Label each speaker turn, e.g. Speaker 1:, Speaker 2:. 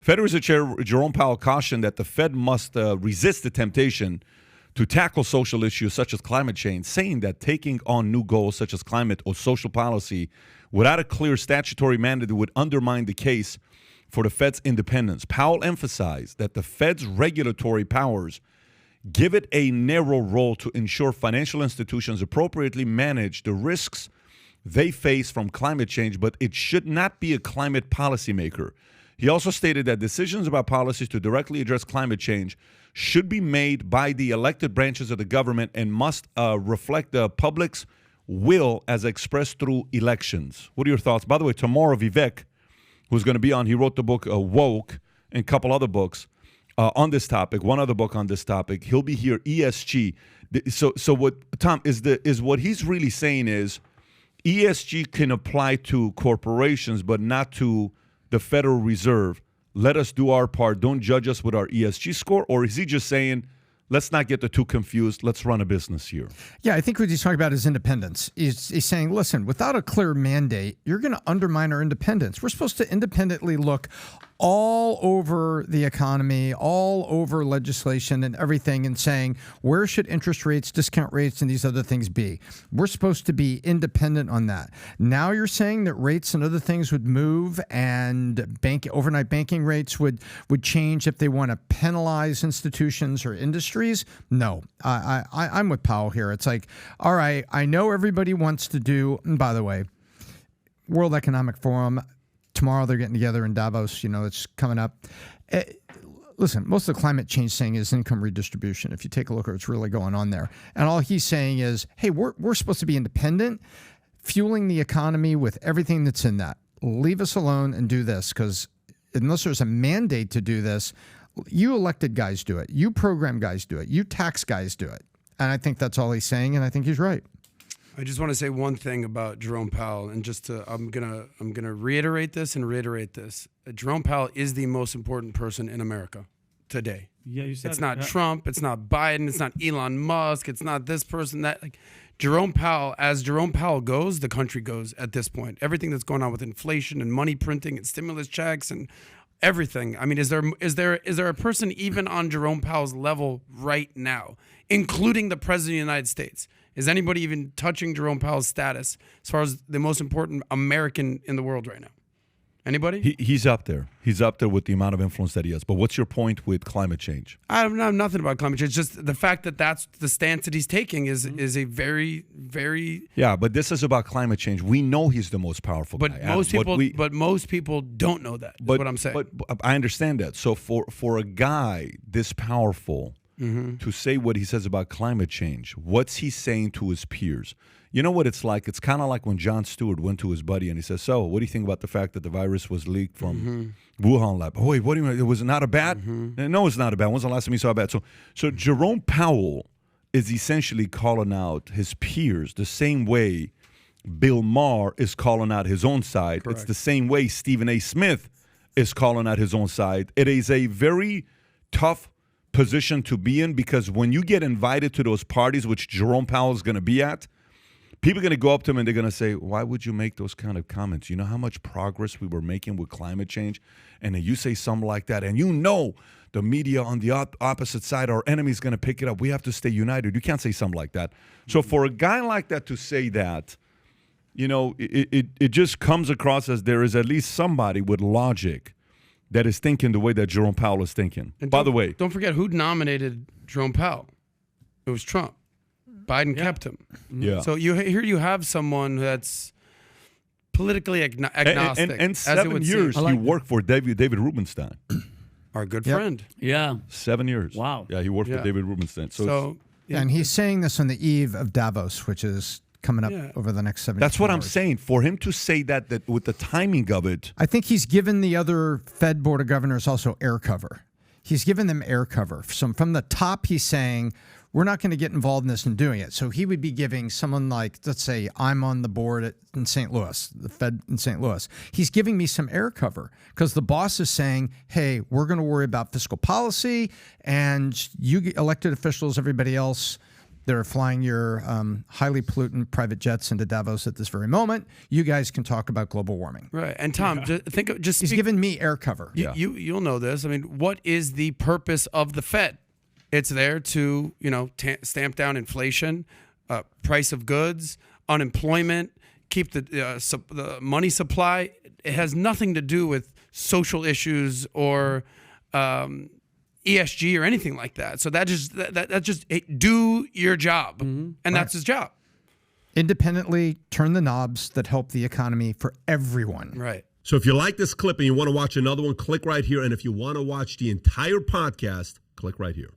Speaker 1: Fed Reserve Chair Jerome Powell cautioned that the Fed must resist the temptation to tackle social issues such as climate change, saying that taking on new goals such as climate or social policy without a clear statutory mandate would undermine the case for the Fed's independence. Powell emphasized that the Fed's regulatory powers give it a narrow role to ensure financial institutions appropriately manage the risks they face from climate change, but it should not be a climate policymaker. He also stated that decisions about policies to directly address climate change should be made by the elected branches of the government and must reflect the public's will as expressed through elections. What are your thoughts? By the way, tomorrow Vivek, who's going to be on, he wrote the book Woke and a couple other books on this topic, one other book on this topic. He'll be here, ESG. So what, Tom, is what he's really saying is ESG can apply to corporations, but not to the Federal Reserve. Let us do our part. Don't judge us with our ESG score. Or is he just saying, let's not get the two confused. Let's run a business here?
Speaker 2: Yeah, I think what he's talking about is independence. He's saying, listen, without a clear mandate, you're going to undermine our independence. We're supposed to independently look all over the economy, all over legislation and everything, and saying, where should interest rates, discount rates, and these other things be? We're supposed to be independent on that. Now you're saying that rates and other things would move, and overnight banking rates would change if they want to penalize institutions or industries? No, I'm with Powell here. It's like, all right, I know everybody wants to do, and by the way, World Economic Forum, tomorrow they're getting together in Davos. It's coming up. Listen, most of the climate change thing is income redistribution. If you take a look at what's really going on there. And all he's saying is, hey, we're supposed to be independent, fueling the economy with everything that's in that. Leave us alone and do this, because unless there's a mandate to do this, you elected guys do it. You program guys do it. You tax guys do it. And I think that's all he's saying, and I think he's right.
Speaker 3: I just want to say one thing about Jerome Powell, and I'm gonna reiterate this. Jerome Powell is the most important person in America today.
Speaker 4: Yeah, you said
Speaker 3: it's not Trump, it's not Biden, it's not Elon Musk, it's not this person that. Like Jerome Powell, as Jerome Powell goes, the country goes at this point. Everything that's going on with inflation and money printing and stimulus checks and everything. I mean, is there a person even on Jerome Powell's level right now, including the President of the United States? Is anybody even touching Jerome Powell's status as far as the most important American in the world right now? Anybody?
Speaker 1: He's up there. He's up there with the amount of influence that he has. But what's your point with climate change?
Speaker 3: I don't know nothing about climate change. It's just the fact that that's the stance that he's taking is a very, very...
Speaker 1: Yeah, but this is about climate change. We know he's the most powerful guy.
Speaker 3: But most people don't know that, is what I'm saying.
Speaker 1: But I understand that. So for a guy this powerful... Mm-hmm. To say what he says about climate change, what's he saying to his peers? You know what it's like? It's kind of like when Jon Stewart went to his buddy and he says, so what do you think about the fact that the virus was leaked from Wuhan lab? Oh, wait, what do you mean? It was not a bat? Mm-hmm. No, it's not a bat. When's the last time you saw a bat? So Jerome Powell is essentially calling out his peers the same way Bill Maher is calling out his own side. Correct. It's the same way Stephen A. Smith is calling out his own side. It is a very tough position to be in, because when you get invited to those parties, which Jerome Powell is going to be at, people are going to go up to him and they're going to say, why would you make those kind of comments? You know how much progress we were making with climate change? And then you say something like that, and the media on the opposite side, our enemy's going to pick it up. We have to stay united. You can't say something like that. So for a guy like that to say that, it just comes across as there is at least somebody with logic that is thinking the way that Jerome Powell is thinking.
Speaker 3: And
Speaker 1: by the way,
Speaker 3: don't forget who nominated Jerome Powell. It was Trump. Biden kept him.
Speaker 1: Yeah.
Speaker 3: So you have someone that's politically agnostic.
Speaker 1: And 7 years he worked for David Rubenstein.
Speaker 3: Our good friend.
Speaker 4: Yeah.
Speaker 1: 7 years.
Speaker 4: Wow.
Speaker 1: Yeah, he worked for David Rubenstein.
Speaker 2: And he's saying this on the eve of Davos, which is coming up over the next 7 years.
Speaker 1: That's what I'm saying. For him to say that with the timing of it.
Speaker 2: I think he's given the other Fed Board of Governors also air cover. He's given them air cover. So from the top, he's saying, we're not going to get involved in this and doing it. So he would be giving someone like, let's say, I'm on the board in St. Louis, the Fed in St. Louis. He's giving me some air cover because the boss is saying, hey, we're going to worry about fiscal policy, and you elected officials, everybody else, that are flying your highly pollutant private jets into Davos at this very moment. You guys can talk about global warming.
Speaker 3: Right. And Tom,
Speaker 2: He's giving me air cover.
Speaker 3: You'll know this. I mean, what is the purpose of the Fed? It's there to, stamp down inflation, price of goods, unemployment, keep the money supply. It has nothing to do with social issues or ESG or anything like that. So that just do your job, and that's his job.
Speaker 2: Independently turn the knobs that help the economy for everyone.
Speaker 3: Right.
Speaker 4: So if you like this clip and you want to watch another one, click right here. And if you want to watch the entire podcast, click right here.